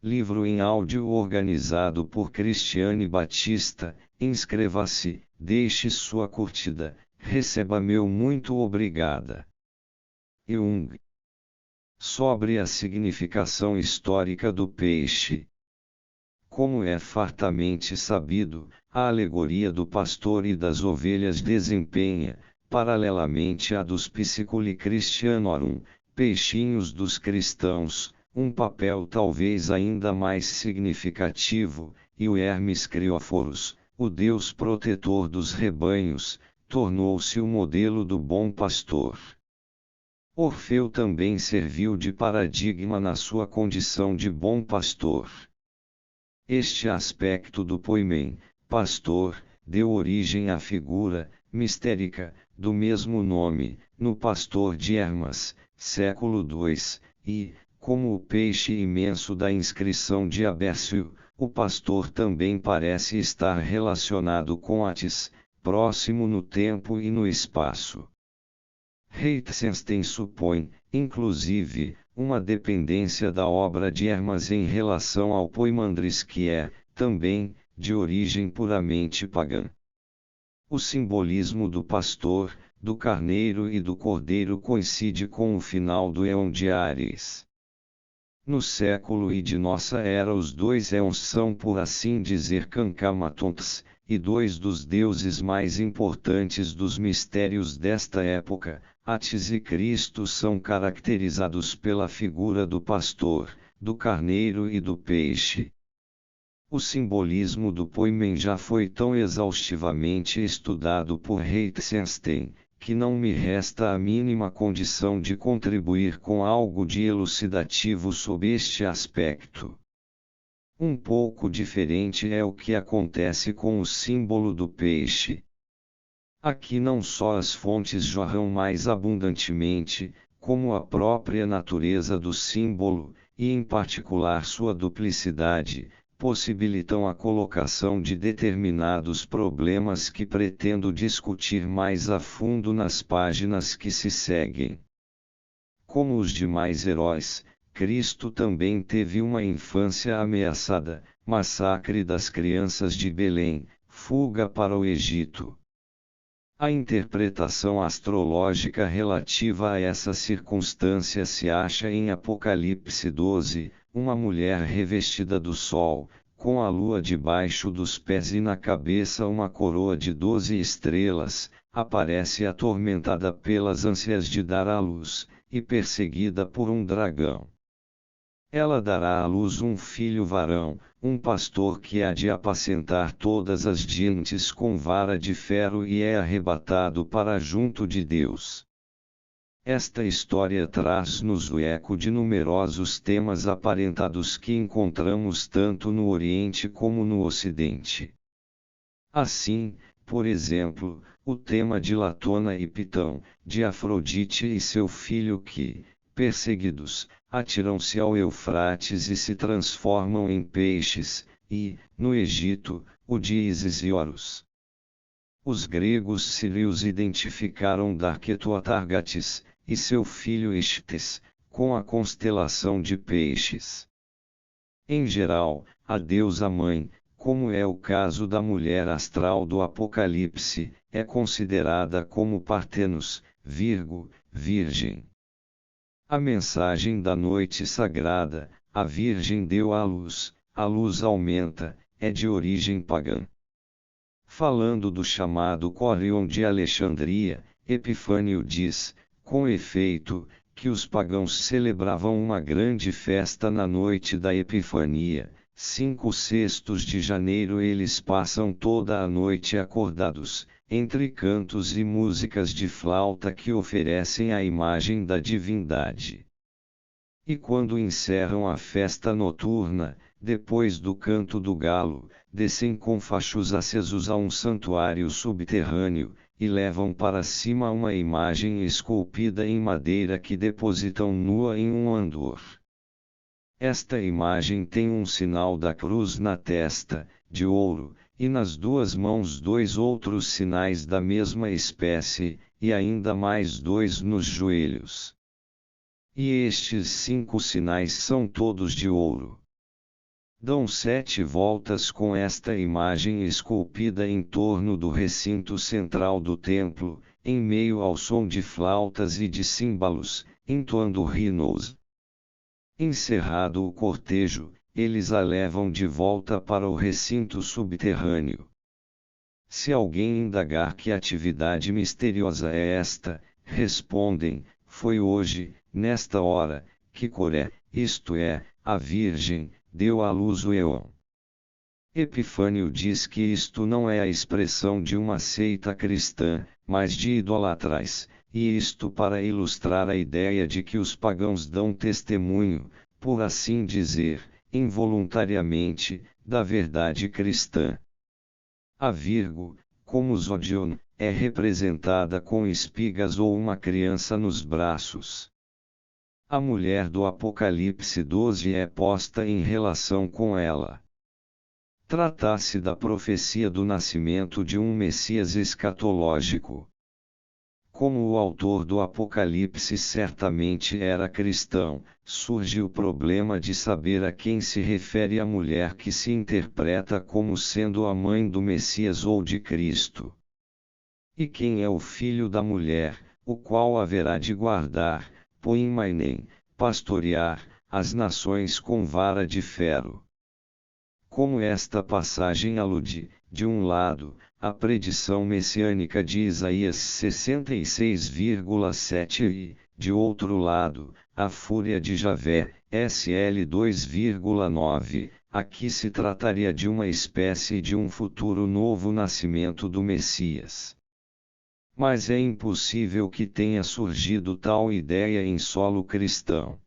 livro em áudio organizado por Cristiane Batista. Inscreva-se, deixe sua curtida, receba meu muito obrigada. Jung. Sobre a significação histórica do peixe. Como é fartamente sabido, a alegoria do pastor e das ovelhas desempenha, paralelamente à dos Pisciculi Christianorum, peixinhos dos cristãos, um papel talvez ainda mais significativo, e o Hermes Crióforos, o deus protetor dos rebanhos, tornou-se o modelo do bom pastor. Orfeu também serviu de paradigma na sua condição de bom pastor. Este aspecto do poimen, pastor, deu origem à figura, mistérica, do mesmo nome, no Pastor de Hermas, século II, e, como o peixe imenso da inscrição de Abércio, o pastor também parece estar relacionado com Atis, próximo no tempo e no espaço. Heisenstein supõe, inclusive, uma dependência da obra de Hermas em relação ao Poimandres que é, também, de origem puramente pagã. O simbolismo do pastor, do carneiro e do cordeiro coincide com o final do éon de Áries. No século I de nossa era os dois éons são por assim dizer cancamatontes, e dois dos deuses mais importantes dos mistérios desta época, Atis e Cristo, são caracterizados pela figura do pastor, do carneiro e do peixe. O simbolismo do poimen já foi tão exaustivamente estudado por Heisenstein, que não me resta a mínima condição de contribuir com algo de elucidativo sob este aspecto. Um pouco diferente é o que acontece com o símbolo do peixe. Aqui não só as fontes jorram mais abundantemente, como a própria natureza do símbolo, e em particular sua duplicidade, possibilitam a colocação de determinados problemas que pretendo discutir mais a fundo nas páginas que se seguem. Como os demais heróis, Cristo também teve uma infância ameaçada, massacre das crianças de Belém, fuga para o Egito. A interpretação astrológica relativa a essa circunstância se acha em Apocalipse 12, uma mulher revestida do sol, com a lua debaixo dos pés e na cabeça uma coroa de 12 estrelas, aparece atormentada pelas ânsias de dar à luz, e perseguida por um dragão. Ela dará à luz um filho varão, um pastor que há de apacentar todas as gentes com vara de ferro e é arrebatado para junto de Deus. Esta história traz-nos o eco de numerosos temas aparentados que encontramos tanto no Oriente como no Ocidente. Assim, por exemplo, o tema de Latona e Pitão, de Afrodite e seu filho que, perseguidos, atiram-se ao Eufrates e se transformam em peixes, e, no Egito, o de Ísis e Horus. Os gregos sírios identificaram Darquetoatargates, e seu filho Istes, com a constelação de peixes. Em geral, a deusa mãe, como é o caso da mulher astral do Apocalipse, é considerada como Partenos, virgem. A mensagem da noite sagrada, a Virgem deu à luz, a luz aumenta, é de origem pagã. Falando do chamado Corion de Alexandria, Epifânio diz, com efeito, que os pagãos celebravam uma grande festa na noite da Epifania, 5/6 de janeiro eles passam toda a noite acordados, entre cantos e músicas de flauta que oferecem a imagem da divindade. E quando encerram a festa noturna, depois do canto do galo, descem com fachos acesos a um santuário subterrâneo, e levam para cima uma imagem esculpida em madeira que depositam nua em um andor. Esta imagem tem um sinal da cruz na testa, de ouro, e nas duas mãos 2 outros sinais da mesma espécie, e ainda mais 2 nos joelhos. E estes 5 sinais são todos de ouro. Dão 7 voltas com esta imagem esculpida em torno do recinto central do templo, em meio ao som de flautas e de címbalos, entoando hinos. Encerrado o cortejo, eles a levam de volta para o recinto subterrâneo. Se alguém indagar que atividade misteriosa é esta, respondem: foi hoje, nesta hora, que Coré, isto é, a Virgem, deu à luz o Eon. Epifânio diz que isto não é a expressão de uma seita cristã, mas de idolatrais, e isto para ilustrar a ideia de que os pagãos dão testemunho, por assim dizer, involuntariamente, da verdade cristã. A Virgo, como Zodion, é representada com espigas ou uma criança nos braços. A mulher do Apocalipse 12 é posta em relação com ela. Trata-se da profecia do nascimento de um Messias escatológico. Como o autor do Apocalipse certamente era cristão, surge o problema de saber a quem se refere a mulher que se interpreta como sendo a mãe do Messias ou de Cristo. E quem é o filho da mulher, o qual haverá de guardar, poimainem, pastorear, as nações com vara de ferro. Como esta passagem alude, de um lado, à predição messiânica de Isaías 66,7 e, de outro lado, à fúria de Javé, SL 2,9, aqui se trataria de uma espécie de um futuro novo nascimento do Messias. Mas é impossível que tenha surgido tal ideia em solo cristão.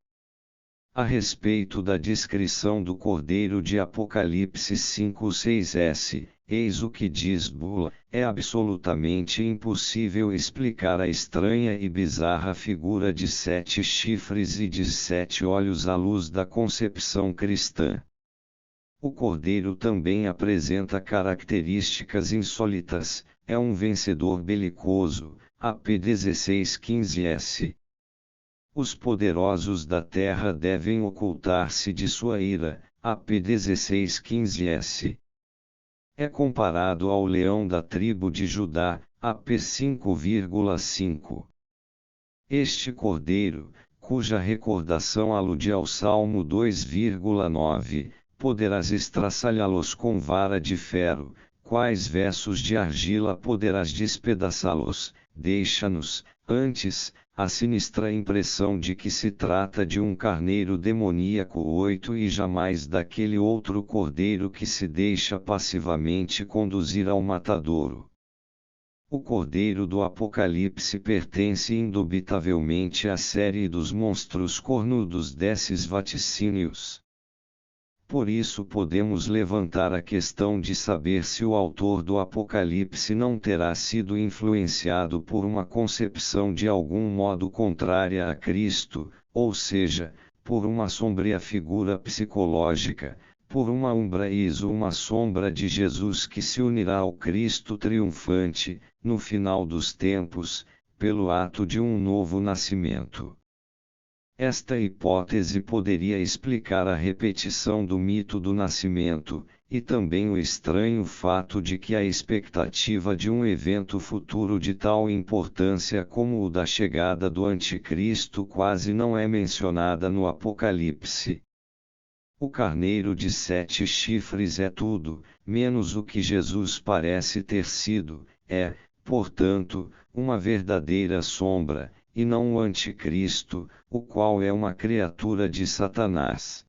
A respeito da descrição do Cordeiro de Apocalipse 5:6s, eis o que diz Bula: é absolutamente impossível explicar a estranha e bizarra figura de 7 chifres e de 7 olhos à luz da concepção cristã. O Cordeiro também apresenta características insólitas, é um vencedor belicoso, AP 16:15s. Os poderosos da terra devem ocultar-se de sua ira, AP 16:15s. É comparado ao leão da tribo de Judá, AP 5,5. Este cordeiro, cuja recordação alude ao Salmo 2,9, poderás estraçalhá-los com vara de ferro, quais versos de argila poderás despedaçá-los, deixa-nos, antes, a sinistra impressão de que se trata de um carneiro demoníaco 8 e jamais daquele outro cordeiro que se deixa passivamente conduzir ao matadouro. O cordeiro do Apocalipse pertence indubitavelmente à série dos monstros cornudos desses vaticínios. Por isso podemos levantar a questão de saber se o autor do Apocalipse não terá sido influenciado por uma concepção de algum modo contrária a Cristo, ou seja, por uma sombria figura psicológica, por uma umbraíso, uma sombra de Jesus que se unirá ao Cristo triunfante, no final dos tempos, pelo ato de um novo nascimento. Esta hipótese poderia explicar a repetição do mito do nascimento, e também o estranho fato de que a expectativa de um evento futuro de tal importância como o da chegada do Anticristo quase não é mencionada no Apocalipse. O carneiro de 7 chifres é tudo, menos o que Jesus parece ter sido, portanto, uma verdadeira sombra, e não o Anticristo, o qual é uma criatura de Satanás.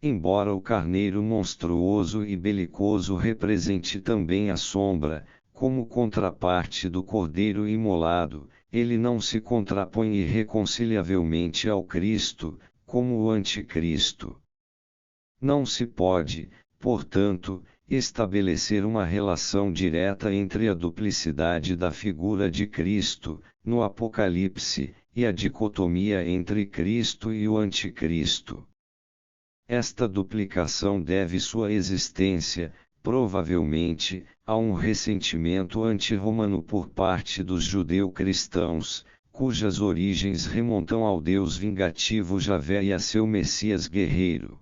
Embora o carneiro monstruoso e belicoso represente também a sombra, como contraparte do cordeiro imolado, ele não se contrapõe irreconciliavelmente ao Cristo, como o Anticristo. Não se pode, portanto, estabelecer uma relação direta entre a duplicidade da figura de Cristo, no Apocalipse, e a dicotomia entre Cristo e o Anticristo. Esta duplicação deve sua existência, provavelmente, a um ressentimento antirromano por parte dos judeu-cristãos, cujas origens remontam ao Deus vingativo Javé e a seu Messias guerreiro.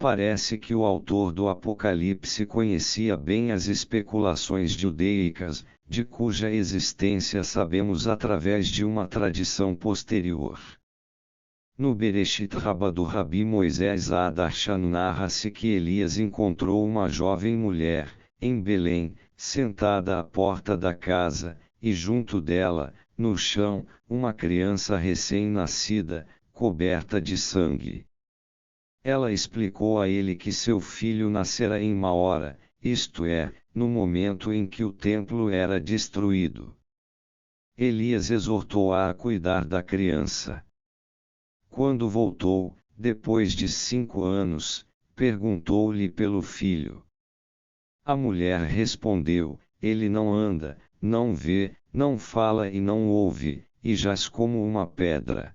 parece que o autor do Apocalipse conhecia bem as especulações judaicas, de cuja existência sabemos através de uma tradição posterior. No Bereshit Rabbah do Rabi Moisés Adarshan narra-se que Elias encontrou uma jovem mulher, em Belém, sentada à porta da casa, e junto dela, no chão, uma criança recém-nascida, coberta de sangue. Ela explicou a ele que seu filho nascera em má hora, isto é, no momento em que o templo era destruído. Elias exortou-a a cuidar da criança. Quando voltou, depois de 5 anos, perguntou-lhe pelo filho. A mulher respondeu: ele não anda, não vê, não fala e não ouve, e jaz como uma pedra.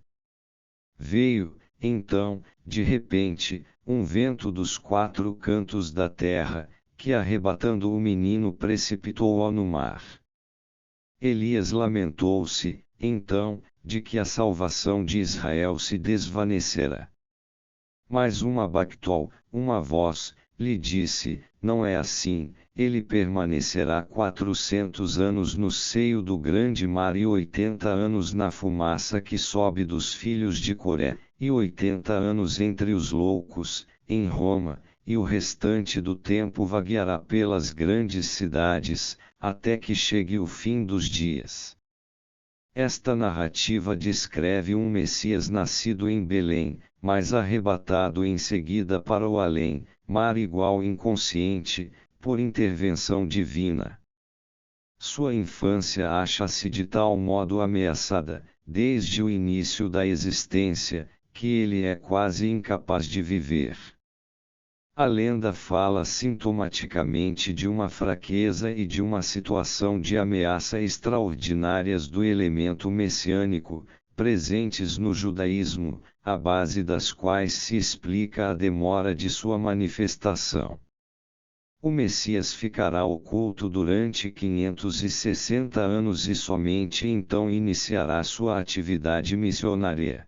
Veio, então, de repente, um vento dos 4 cantos da terra, que arrebatando o menino precipitou-o no mar. Elias lamentou-se, então, de que a salvação de Israel se desvanecera. Mas uma Bactol, uma voz, lhe disse: não é assim, ele permanecerá 400 anos no seio do grande mar e 80 anos na fumaça que sobe dos filhos de Coré, e 80 anos entre os loucos, em Roma, e o restante do tempo vagueará pelas grandes cidades, até que chegue o fim dos dias. Esta narrativa descreve um Messias nascido em Belém, mas arrebatado em seguida para o além, mar igual inconsciente, por intervenção divina. Sua infância acha-se de tal modo ameaçada, desde o início da existência, que ele é quase incapaz de viver. A lenda fala sintomaticamente de uma fraqueza e de uma situação de ameaça extraordinárias do elemento messiânico, presentes no judaísmo, a base das quais se explica a demora de sua manifestação. O Messias ficará oculto durante 560 anos e somente então iniciará sua atividade missionária.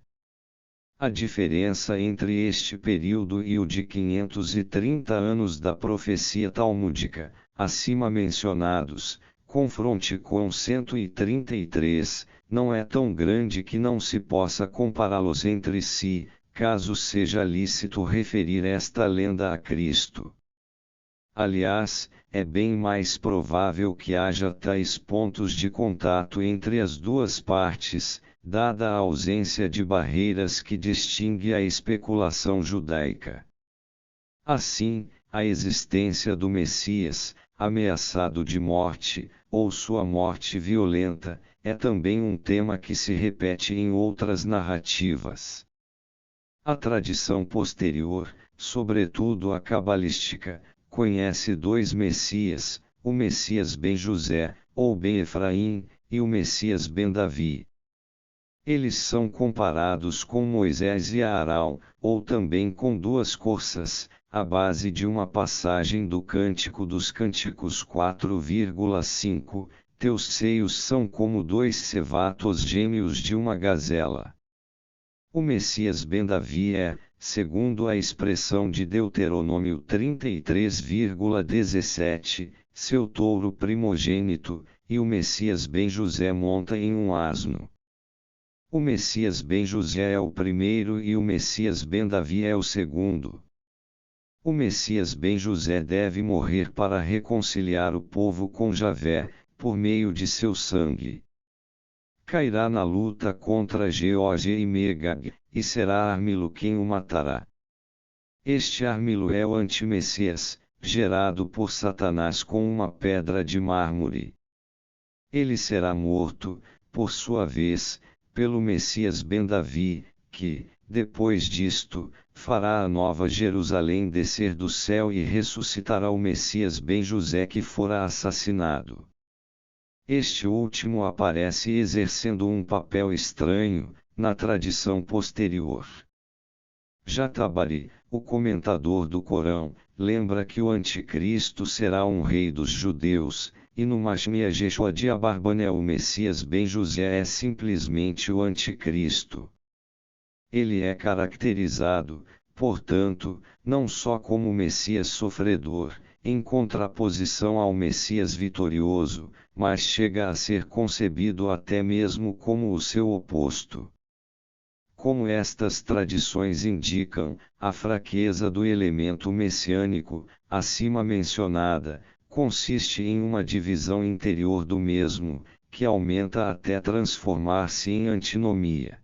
A diferença entre este período e o de 530 anos da profecia talmúdica, acima mencionados, confronte com 133, não é tão grande que não se possa compará-los entre si, caso seja lícito referir esta lenda a Cristo. Aliás, é bem mais provável que haja tais pontos de contato entre as duas partes, dada a ausência de barreiras que distingue a especulação judaica. Assim, a existência do Messias, ameaçado de morte, ou sua morte violenta, é também um tema que se repete em outras narrativas. A tradição posterior, sobretudo a cabalística, conhece 2 Messias, o Messias ben José, ou ben Efraim, e o Messias ben Davi. Eles são comparados com Moisés e Arão, ou também com 2 corças, à base de uma passagem do Cântico dos Cânticos 4,5, teus seios são como 2 cevatos gêmeos de uma gazela. O Messias ben Davi é, segundo a expressão de Deuteronômio 33,17, seu touro primogênito, e o Messias ben José monta em um asno. O Messias ben José é o primeiro e o Messias ben Davi é o segundo. O Messias ben José deve morrer para reconciliar o povo com Javé, por meio de seu sangue. Cairá na luta contra George e Megag, e será Armilo quem o matará. Este Armilo é o antimessias, gerado por Satanás com uma pedra de mármore. Ele será morto, por sua vez, pelo Messias ben Davi, que, depois disto, fará a nova Jerusalém descer do céu e ressuscitará o Messias ben José que fora assassinado. Este último aparece exercendo um papel estranho, na tradição posterior. Jatabari, o comentador do Corão, lembra que o anticristo será um rei dos judeus, e no Mashmia Yeshua de Abarbanel o Messias ben José é simplesmente o anticristo. Ele é caracterizado, portanto, não só como o Messias sofredor, em contraposição ao Messias vitorioso, mas chega a ser concebido até mesmo como o seu oposto. Como estas tradições indicam, a fraqueza do elemento messiânico, acima mencionada, consiste em uma divisão interior do mesmo, que aumenta até transformar-se em antinomia.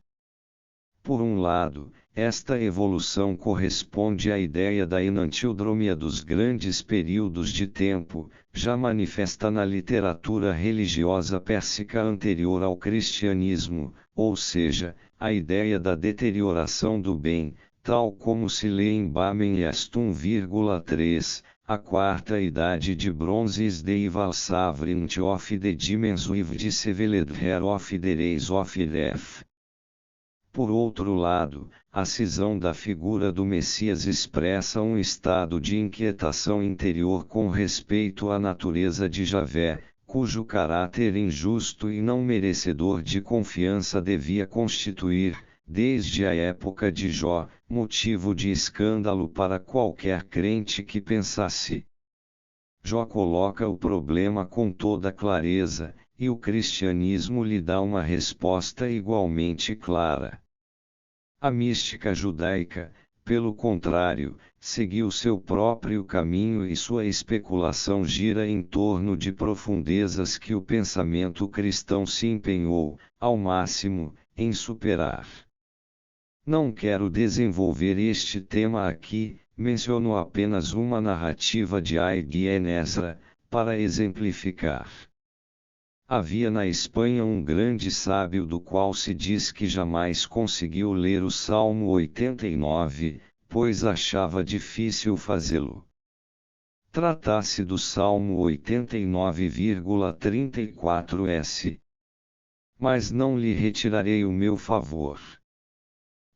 Por um lado, esta evolução corresponde à ideia da enantiodrama dos grandes períodos de tempo, já manifesta na literatura religiosa pérsica anterior ao cristianismo, ou seja, a ideia da deterioração do bem, tal como se lê em Bamen Est 1,3, a quarta idade de bronze is the evil sovereignty of the demons with the severed hair of the rays of death. Por outro lado, a cisão da figura do Messias expressa um estado de inquietação interior com respeito à natureza de Javé, cujo caráter injusto e não merecedor de confiança devia constituir, desde a época de Jó, motivo de escândalo para qualquer crente que pensasse. Jó coloca o problema com toda clareza, e o cristianismo lhe dá uma resposta igualmente clara. A mística judaica, pelo contrário, seguiu seu próprio caminho e sua especulação gira em torno de profundezas que o pensamento cristão se empenhou, ao máximo, em superar. Não quero desenvolver este tema aqui, menciono apenas uma narrativa de Ibn Ezra, para exemplificar. Havia na Espanha um grande sábio do qual se diz que jamais conseguiu ler o Salmo 89, pois achava difícil fazê-lo. Trata-se do Salmo 89,34s. Mas não lhe retirarei o meu favor.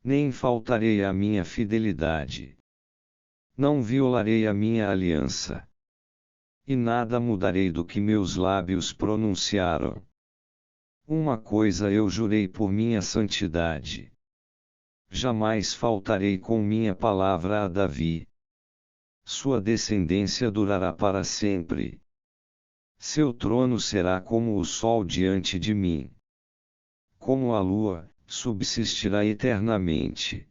Nem faltarei à minha fidelidade. Não violarei a minha aliança. E nada mudarei do que meus lábios pronunciaram. Uma coisa eu jurei por minha santidade. Jamais faltarei com minha palavra a Davi. Sua descendência durará para sempre. Seu trono será como o sol diante de mim. Como a lua, subsistirá eternamente.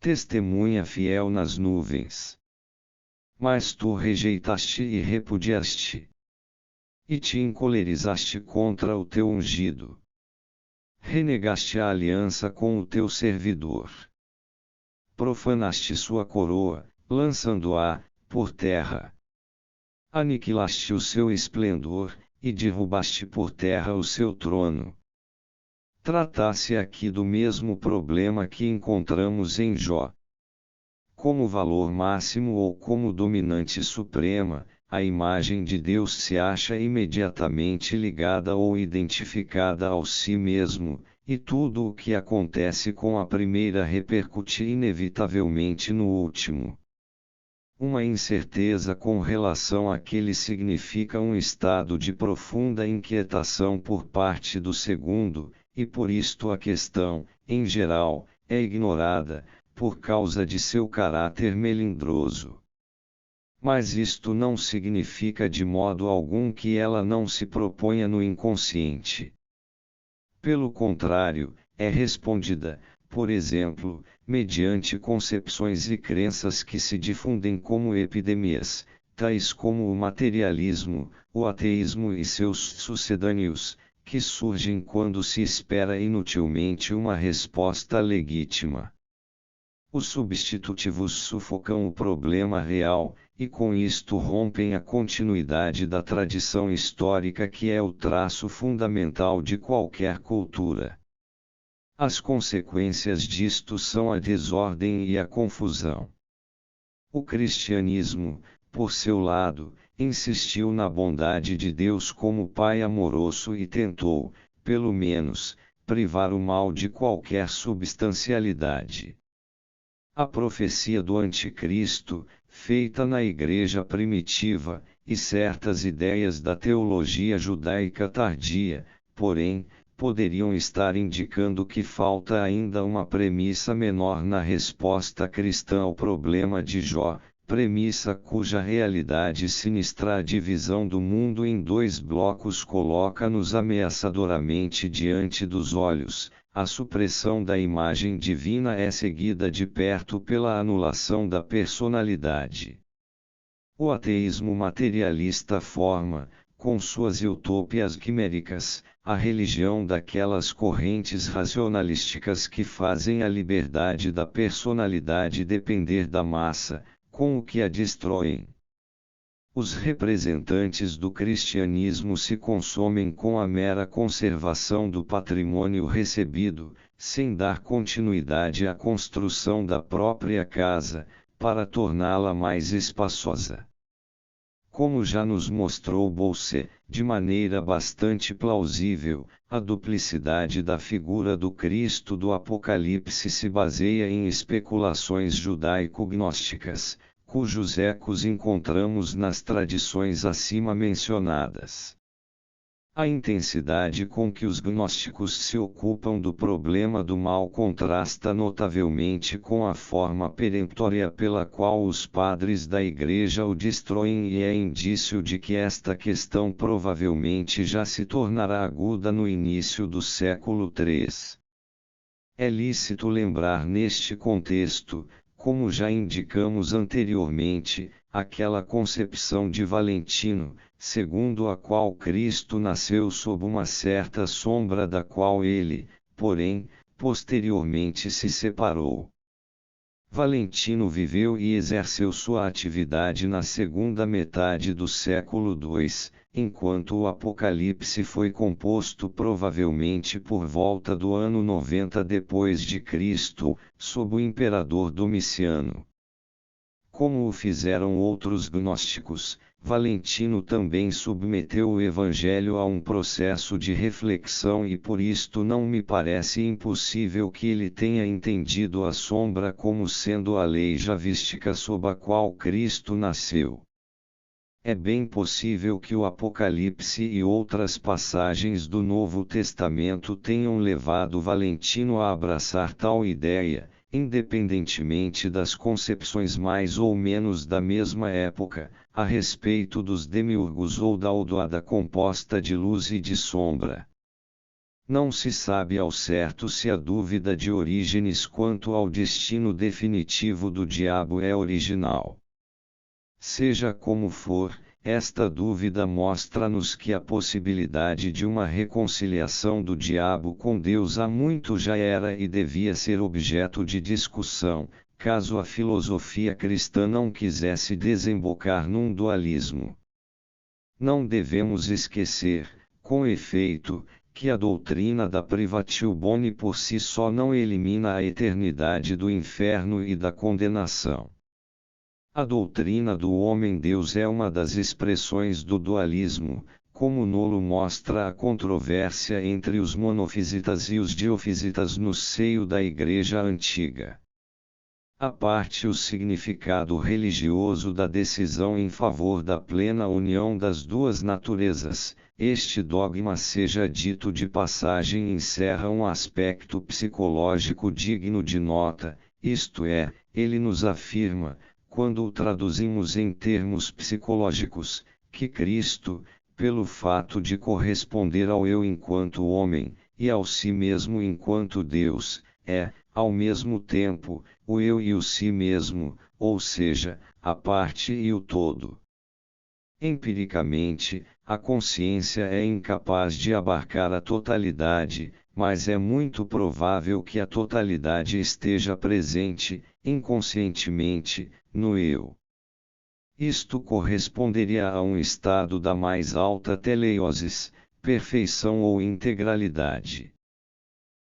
Testemunha fiel nas nuvens. Mas tu rejeitaste e repudiaste. E te encolerizaste contra o teu ungido. Renegaste a aliança com o teu servidor. Profanaste sua coroa, lançando-a por terra. Aniquilaste o seu esplendor, e derrubaste por terra o seu trono. Trata-se aqui do mesmo problema que encontramos em Jó. Como valor máximo ou como dominante suprema, a imagem de Deus se acha imediatamente ligada ou identificada ao si mesmo, e tudo o que acontece com a primeira repercute inevitavelmente no último. Uma incerteza com relação àquele significa um estado de profunda inquietação por parte do segundo, e por isto a questão, em geral, é ignorada, por causa de seu caráter melindroso. Mas isto não significa de modo algum que ela não se proponha no inconsciente. Pelo contrário, é respondida, por exemplo, mediante concepções e crenças que se difundem como epidemias, tais como o materialismo, o ateísmo e seus sucedâneos, que surgem quando se espera inutilmente uma resposta legítima. Os substitutivos sufocam o problema real, e com isto rompem a continuidade da tradição histórica que é o traço fundamental de qualquer cultura. As consequências disto são a desordem e a confusão. O cristianismo, por seu lado, insistiu na bondade de Deus como Pai amoroso e tentou, pelo menos, privar o mal de qualquer substancialidade. A profecia do Anticristo, feita na Igreja primitiva, e certas ideias da teologia judaica tardia, porém, poderiam estar indicando que falta ainda uma premissa menor na resposta cristã ao problema de Jó, premissa cuja realidade sinistra a divisão do mundo em dois blocos coloca-nos ameaçadoramente diante dos olhos. A supressão da imagem divina é seguida de perto pela anulação da personalidade. O ateísmo materialista forma, com suas utópias quiméricas, a religião daquelas correntes racionalísticas que fazem a liberdade da personalidade depender da massa, com o que a destroem. Os representantes do cristianismo se consomem com a mera conservação do patrimônio recebido, sem dar continuidade à construção da própria casa, para torná-la mais espaçosa. Como já nos mostrou Bolse, de maneira bastante plausível, a duplicidade da figura do Cristo do Apocalipse se baseia em especulações judaico-gnósticas, cujos ecos encontramos nas tradições acima mencionadas. A intensidade com que os gnósticos se ocupam do problema do mal contrasta notavelmente com a forma peremptória pela qual os padres da Igreja o destroem e é indício de que esta questão provavelmente já se tornará aguda no início do século III. É lícito lembrar neste contexto, como já indicamos anteriormente, aquela concepção de Valentino, segundo a qual Cristo nasceu sob uma certa sombra da qual ele, porém, posteriormente se separou. Valentino viveu e exerceu sua atividade na segunda metade do século II, enquanto o Apocalipse foi composto provavelmente por volta do ano 90 d.C., sob o imperador Domiciano. Como o fizeram outros gnósticos, Valentino também submeteu o Evangelho a um processo de reflexão e por isto não me parece impossível que ele tenha entendido a sombra como sendo a lei javística sob a qual Cristo nasceu. É bem possível que o Apocalipse e outras passagens do Novo Testamento tenham levado Valentino a abraçar tal ideia, independentemente das concepções mais ou menos da mesma época, a respeito dos demiurgos ou da odioada composta de luz e de sombra. Não se sabe ao certo se a dúvida de Orígenes quanto ao destino definitivo do diabo é original. Seja como for, esta dúvida mostra-nos que a possibilidade de uma reconciliação do diabo com Deus há muito já era e devia ser objeto de discussão, caso a filosofia cristã não quisesse desembocar num dualismo. Não devemos esquecer, com efeito, que a doutrina da privatio boni por si só não elimina a eternidade do inferno e da condenação. A doutrina do homem-Deus é uma das expressões do dualismo, como nolo mostra a controvérsia entre os monofisitas e os diofisitas no seio da Igreja Antiga. À parte o significado religioso da decisão em favor da plena união das duas naturezas, este dogma, seja dito de passagem, encerra um aspecto psicológico digno de nota, isto é, ele nos afirma, quando o traduzimos em termos psicológicos, que Cristo, pelo fato de corresponder ao eu enquanto homem, e ao si mesmo enquanto Deus, é, ao mesmo tempo, o eu e o si mesmo, ou seja, a parte e o todo. Empiricamente, a consciência é incapaz de abarcar a totalidade, mas é muito provável que a totalidade esteja presente, inconscientemente, no eu. Isto corresponderia a um estado da mais alta teleiosis, perfeição ou integralidade.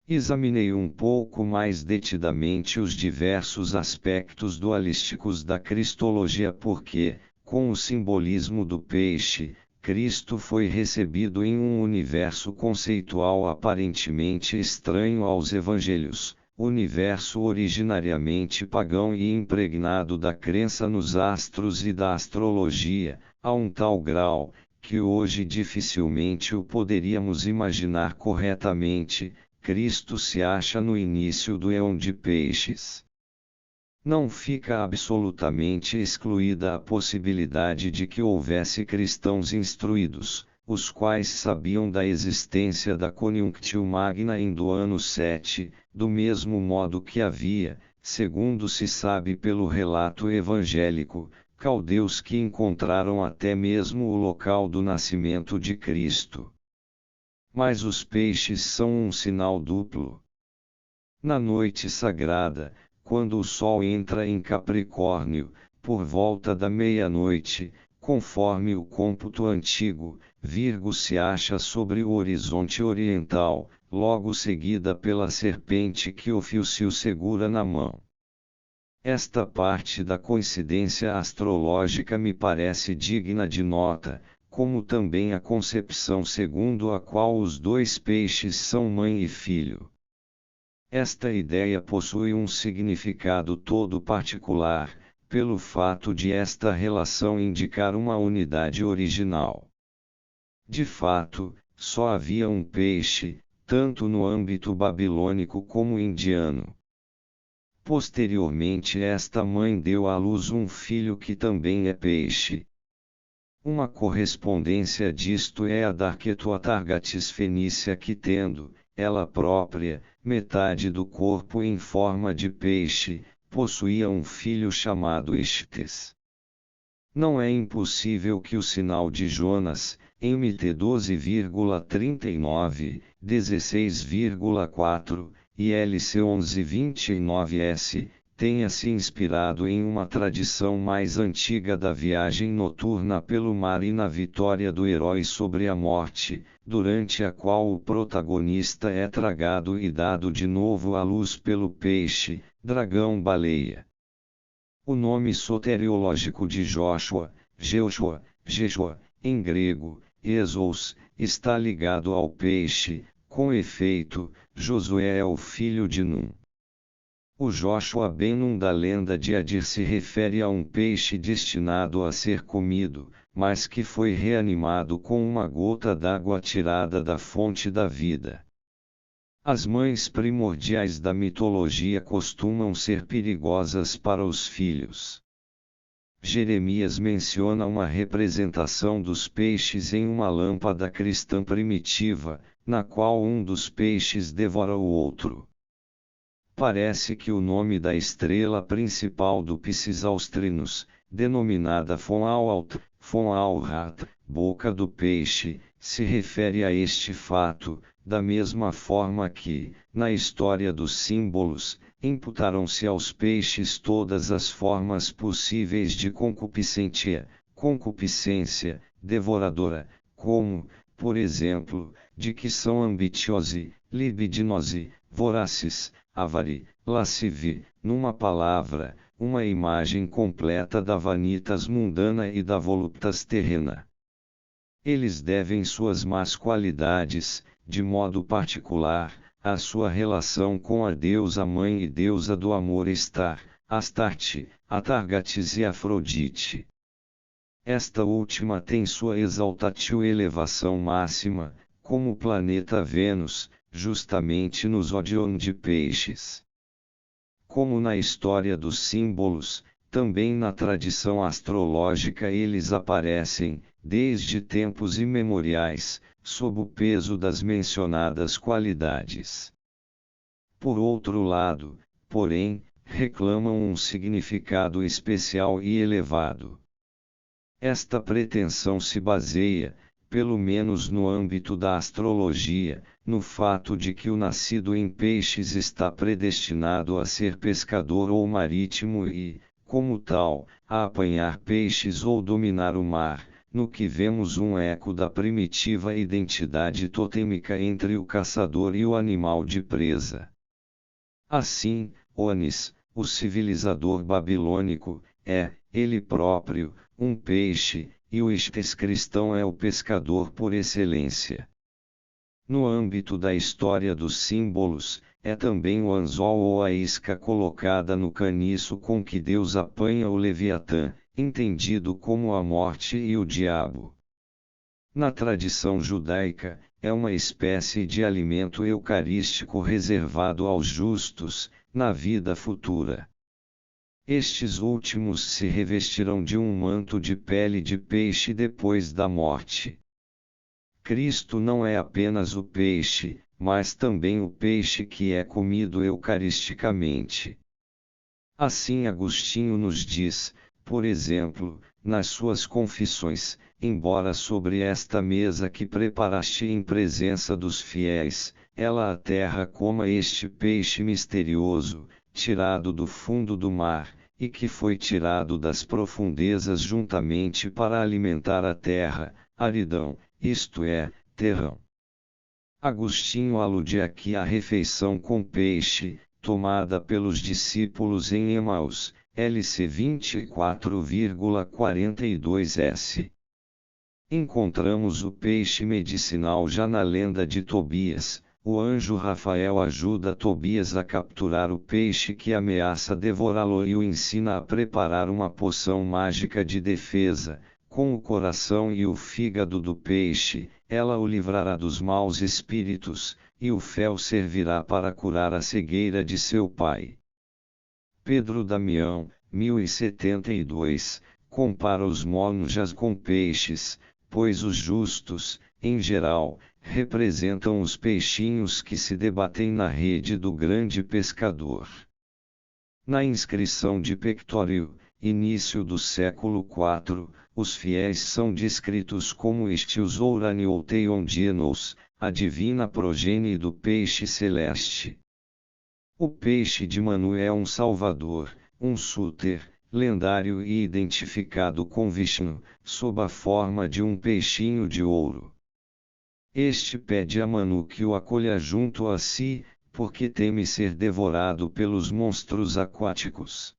Examinei um pouco mais detidamente os diversos aspectos dualísticos da cristologia porque, com o simbolismo do peixe, Cristo foi recebido em um universo conceitual aparentemente estranho aos evangelhos, universo originariamente pagão e impregnado da crença nos astros e da astrologia, a um tal grau, que hoje dificilmente o poderíamos imaginar corretamente, Cristo se acha no início do éon de peixes. Não fica absolutamente excluída a possibilidade de que houvesse cristãos instruídos, os quais sabiam da existência da Conjunctio Magna do ano 7, do mesmo modo que havia, segundo se sabe pelo relato evangélico, caldeus que encontraram até mesmo o local do nascimento de Cristo. Mas os peixes são um sinal duplo. Na noite sagrada, quando o Sol entra em Capricórnio, por volta da meia-noite, conforme o cômputo antigo, Virgo se acha sobre o horizonte oriental, logo seguida pela serpente que o fio segura na mão. Esta parte da coincidência astrológica me parece digna de nota, como também a concepção segundo a qual os dois peixes são mãe e filho. Esta ideia possui um significado todo particular, pelo fato de esta relação indicar uma unidade original. De fato, só havia um peixe, tanto no âmbito babilônico como indiano. Posteriormente esta mãe deu à luz um filho que também é peixe. Uma correspondência disto é a da Arquetoatargatis fenícia que tendo, ela própria, metade do corpo em forma de peixe, possuía um filho chamado Ichthys. Não é impossível que o sinal de Jonas, em MT 12,39, 16,4, e LC 1129S, tenha se inspirado em uma tradição mais antiga da viagem noturna pelo mar e na vitória do herói sobre a morte, durante a qual o protagonista é tragado e dado de novo à luz pelo peixe, dragão-baleia. O nome soteriológico de Joshua, Jeshua, em grego, Ezos, está ligado ao peixe. Com efeito, Josué é o filho de Num. O Joshua ben Nun da lenda de Adir se refere a um peixe destinado a ser comido, mas que foi reanimado com uma gota d'água tirada da fonte da vida. As mães primordiais da mitologia costumam ser perigosas para os filhos. Jeremias menciona uma representação dos peixes em uma lâmpada cristã primitiva, na qual um dos peixes devora o outro. Parece que o nome da estrela principal do Piscis Austrinus, denominada Fonalhaut, boca do peixe, se refere a este fato, da mesma forma que, na história dos símbolos, imputaram-se aos peixes todas as formas possíveis de concupiscência, devoradora, como, por exemplo, de que são ambitiosi, libidinosi, voraces, avari, lascivi, numa palavra, uma imagem completa da vanitas mundana e da voluptas terrena. Eles devem suas más qualidades, de modo particular, à sua relação com a deusa mãe e deusa do amor Astarte, Atargatis e Afrodite. Esta última tem sua exaltatio elevação máxima, como o planeta Vênus, justamente no zodion de peixes. Como na história dos símbolos, também na tradição astrológica eles aparecem, desde tempos imemoriais, sob o peso das mencionadas qualidades. Por outro lado, porém, reclamam um significado especial e elevado. Esta pretensão se baseia, pelo menos no âmbito da astrologia, no fato de que o nascido em peixes está predestinado a ser pescador ou marítimo e, como tal, a apanhar peixes ou dominar o mar, no que vemos um eco da primitiva identidade totêmica entre o caçador e o animal de presa. Assim, Onis, o civilizador babilônico, é, ele próprio, um peixe, e o Ichthys cristão é o pescador por excelência. No âmbito da história dos símbolos, é também o anzol ou a isca colocada no caniço com que Deus apanha o Leviatã, entendido como a morte e o diabo. Na tradição judaica, é uma espécie de alimento eucarístico reservado aos justos, na vida futura. Estes últimos se revestirão de um manto de pele de peixe depois da morte. Cristo não é apenas o peixe, mas também o peixe que é comido eucaristicamente. Assim Agostinho nos diz, por exemplo, nas suas Confissões: embora sobre esta mesa que preparaste em presença dos fiéis, ela a terra coma este peixe misterioso, tirado do fundo do mar, e que foi tirado das profundezas juntamente para alimentar a terra, aridão, isto é, terrão. Agostinho alude aqui à refeição com peixe, tomada pelos discípulos em Emaús, LC 24,42s. Encontramos o peixe medicinal já na lenda de Tobias. O anjo Rafael ajuda Tobias a capturar o peixe que ameaça devorá-lo e o ensina a preparar uma poção mágica de defesa. Com o coração e o fígado do peixe, ela o livrará dos maus espíritos, e o fel servirá para curar a cegueira de seu pai. Pedro Damião, 1072, compara os monjas com peixes, pois os justos, em geral, representam os peixinhos que se debatem na rede do grande pescador. Na inscrição de Pectório, início do século IV, os fiéis são descritos como estios ouranioteiondianos, a divina progenie do peixe celeste. O peixe de Manu é um salvador, um súter, lendário e identificado com Vishnu, sob a forma de um peixinho de ouro. Este pede a Manu que o acolha junto a si, porque teme ser devorado pelos monstros aquáticos.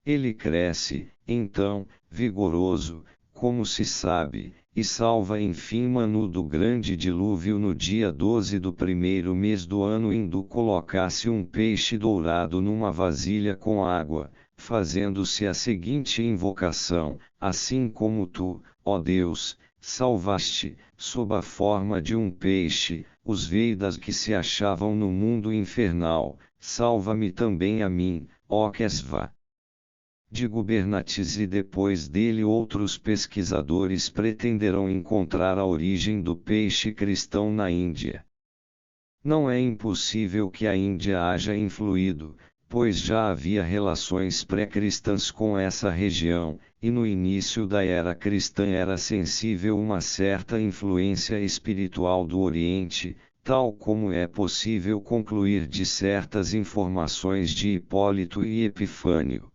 Ele cresce, então, vigoroso, como se sabe, e salva enfim Manu do grande dilúvio no dia 12 do primeiro mês do ano hindu. Colocasse um peixe dourado numa vasilha com água, fazendo-se a seguinte invocação: assim como tu, ó Deus, salvaste, sob a forma de um peixe, os Vedas que se achavam no mundo infernal, salva-me também a mim, ó Kesva. De Gubernatis e depois dele outros pesquisadores pretenderão encontrar a origem do peixe cristão na Índia. Não é impossível que a Índia haja influído, pois já havia relações pré-cristãs com essa região, e no início da era cristã era sensível uma certa influência espiritual do Oriente, tal como é possível concluir de certas informações de Hipólito e Epifânio.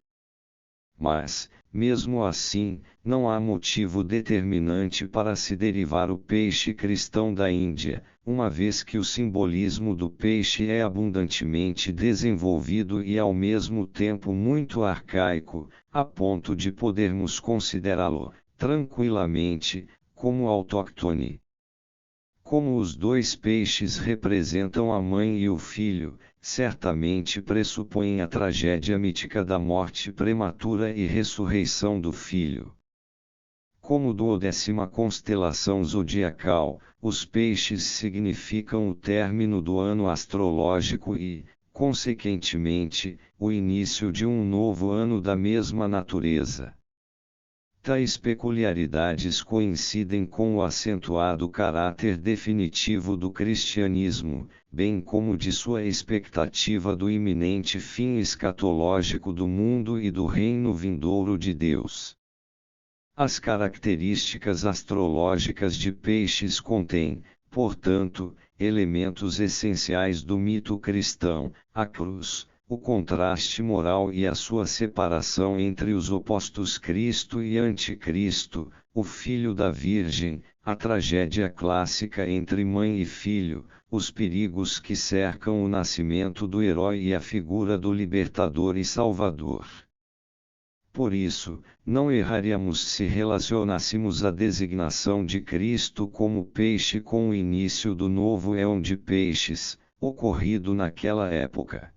Mas, mesmo assim, não há motivo determinante para se derivar o peixe cristão da Índia, uma vez que o simbolismo do peixe é abundantemente desenvolvido e ao mesmo tempo muito arcaico, a ponto de podermos considerá-lo, tranquilamente, como autóctone. Como os dois peixes representam a mãe e o filho, certamente pressupõem a tragédia mítica da morte prematura e ressurreição do filho. Como 12ª constelação zodiacal, os peixes significam o término do ano astrológico e, consequentemente, o início de um novo ano da mesma natureza. Tais peculiaridades coincidem com o acentuado caráter definitivo do cristianismo, bem como de sua expectativa do iminente fim escatológico do mundo e do reino vindouro de Deus. As características astrológicas de peixes contêm, portanto, elementos essenciais do mito cristão: a cruz, o contraste moral e a sua separação entre os opostos Cristo e Anticristo, o Filho da Virgem, a tragédia clássica entre mãe e filho, os perigos que cercam o nascimento do herói e a figura do libertador e salvador. Por isso, não erraríamos se relacionássemos a designação de Cristo como peixe com o início do novo éon de peixes, ocorrido naquela época.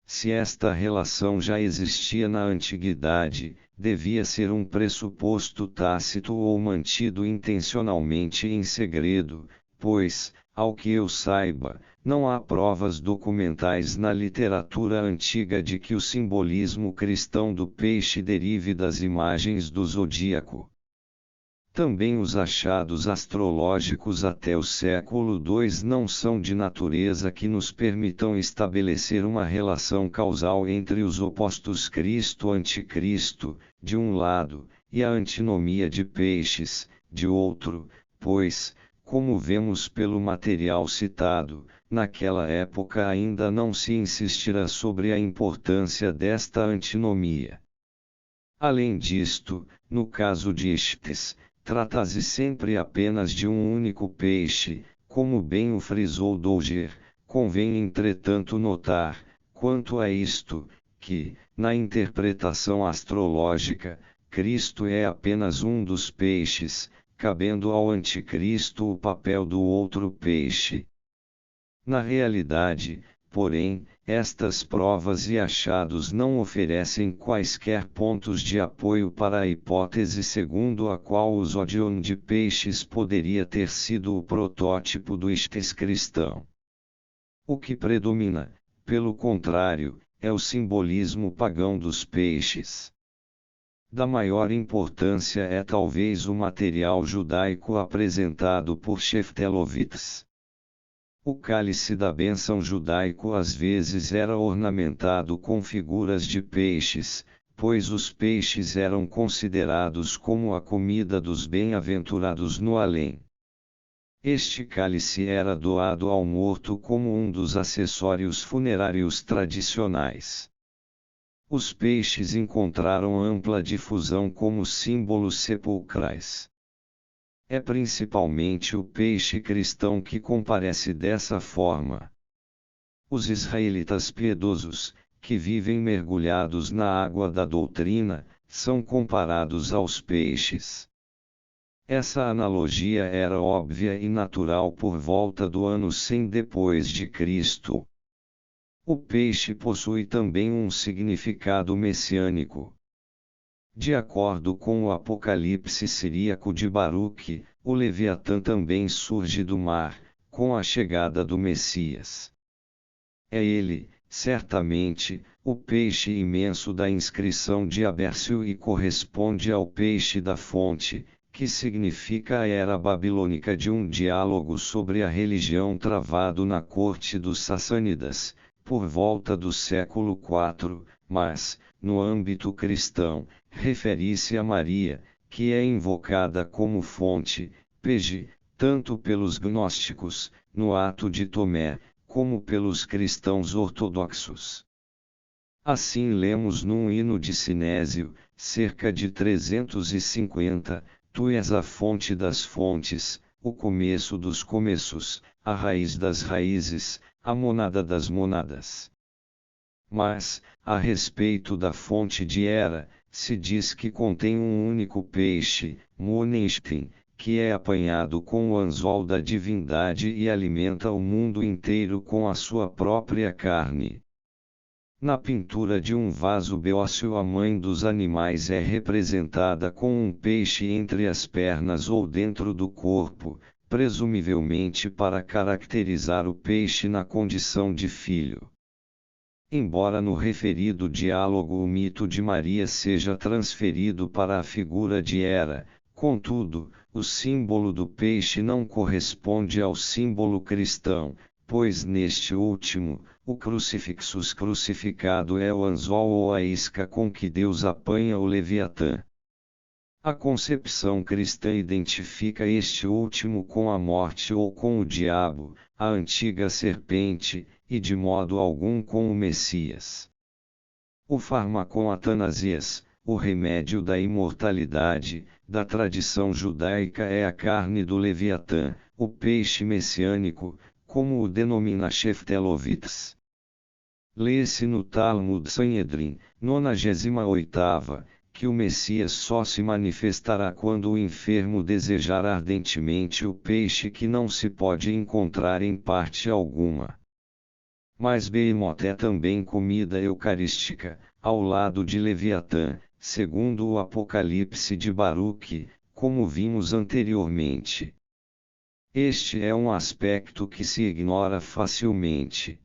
Se esta relação já existia na antiguidade, devia ser um pressuposto tácito ou mantido intencionalmente em segredo, pois, ao que eu saiba, não há provas documentais na literatura antiga de que o simbolismo cristão do peixe derive das imagens do zodíaco. Também os achados astrológicos até o século II não são de natureza que nos permitam estabelecer uma relação causal entre os opostos Cristo-Anticristo, de um lado, e a antinomia de peixes, de outro, pois, como vemos pelo material citado, naquela época ainda não se insistira sobre a importância desta antinomia. Além disto, no caso de Ichthys, trata-se sempre apenas de um único peixe, como bem o frisou Douger. Convém entretanto notar, quanto a isto, que, na interpretação astrológica, Cristo é apenas um dos peixes, cabendo ao anticristo o papel do outro peixe. Na realidade, porém, estas provas e achados não oferecem quaisquer pontos de apoio para a hipótese segundo a qual o zodion de peixes poderia ter sido o protótipo do Ichthys cristão. O que predomina, pelo contrário, é o simbolismo pagão dos peixes. Da maior importância é talvez o material judaico apresentado por Sheftelovitz. O cálice da bênção judaico às vezes era ornamentado com figuras de peixes, pois os peixes eram considerados como a comida dos bem-aventurados no além. Este cálice era doado ao morto como um dos acessórios funerários tradicionais. Os peixes encontraram ampla difusão como símbolos sepulcrais. É principalmente o peixe cristão que comparece dessa forma. Os israelitas piedosos, que vivem mergulhados na água da doutrina, são comparados aos peixes. Essa analogia era óbvia e natural por volta do ano 100 depois de Cristo. O peixe possui também um significado messiânico. De acordo com o Apocalipse siríaco de Baruque, o Leviatã também surge do mar, com a chegada do Messias. É ele, certamente, o peixe imenso da inscrição de Abércio e corresponde ao peixe da fonte, que significa a era babilônica de um diálogo sobre a religião travado na corte dos Sassânidas, por volta do século IV, mas, no âmbito cristão, refere-se a Maria, que é invocada como fonte, PG, tanto pelos gnósticos, no ato de Tomé, como pelos cristãos ortodoxos. Assim lemos num hino de Sinésio, cerca de 350, Tu és a fonte das fontes, o começo dos começos, a raiz das raízes, a monada das monadas. Mas, a respeito da fonte de Hera, se diz que contém um único peixe, Monenshtin, que é apanhado com o anzol da divindade e alimenta o mundo inteiro com a sua própria carne. Na pintura de um vaso beócio a mãe dos animais é representada com um peixe entre as pernas ou dentro do corpo, presumivelmente para caracterizar o peixe na condição de filho. Embora no referido diálogo o mito de Maria seja transferido para a figura de Hera, contudo, o símbolo do peixe não corresponde ao símbolo cristão, pois neste último, o crucifixus crucificado é o anzol ou a isca com que Deus apanha o Leviatã. A concepção cristã identifica este último com a morte ou com o diabo, a antiga serpente, e de modo algum com o Messias. O fármacon Atanasias, o remédio da imortalidade, da tradição judaica é a carne do Leviatã, o peixe messiânico, como o denomina Sheftelovitz. Lê-se no Talmud Sanhedrin, 98ª, que o Messias só se manifestará quando o enfermo desejar ardentemente o peixe que não se pode encontrar em parte alguma. Mas Behemoth é também comida eucarística, ao lado de Leviatã, segundo o Apocalipse de Baruque, como vimos anteriormente. Este é um aspecto que se ignora facilmente.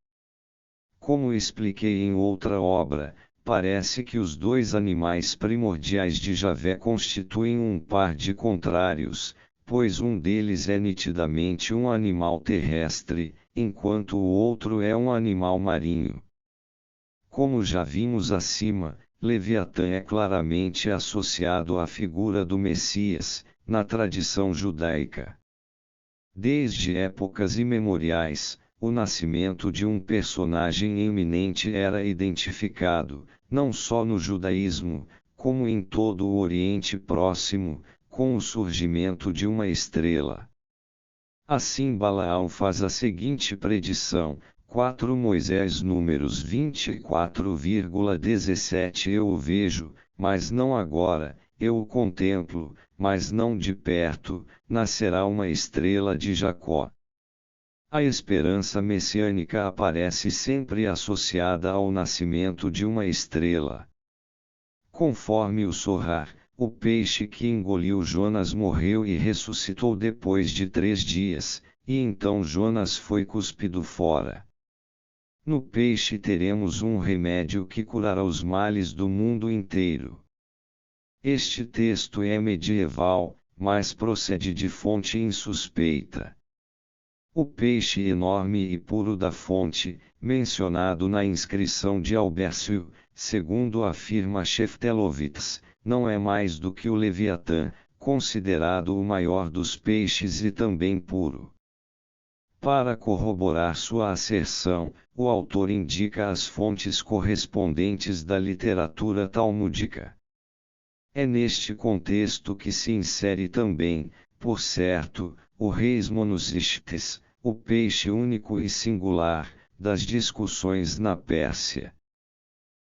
Como expliquei em outra obra, parece que os dois animais primordiais de Javé constituem um par de contrários, pois um deles é nitidamente um animal terrestre, enquanto o outro é um animal marinho. Como já vimos acima, Leviatã é claramente associado à figura do Messias, na tradição judaica. Desde épocas imemoriais, o nascimento de um personagem eminente era identificado, não só no judaísmo, como em todo o Oriente Próximo, com o surgimento de uma estrela. Assim Balaão faz a seguinte predição: 4 Moisés números 24,17 Eu o vejo, mas não agora, eu o contemplo, mas não de perto, nascerá uma estrela de Jacó. A esperança messiânica aparece sempre associada ao nascimento de uma estrela. Conforme o Sorrar, o peixe que engoliu Jonas morreu e ressuscitou depois de 3 dias, e então Jonas foi cuspido fora. No peixe teremos um remédio que curará os males do mundo inteiro. Este texto é medieval, mas procede de fonte insuspeita. O peixe enorme e puro da fonte, mencionado na inscrição de Albércio, segundo afirma Sheftelovitz, não é mais do que o Leviatã, considerado o maior dos peixes e também puro. Para corroborar sua asserção, o autor indica as fontes correspondentes da literatura talmúdica. É neste contexto que se insere também, por certo, o Reis Monosístes, o peixe único e singular, das discussões na Pérsia.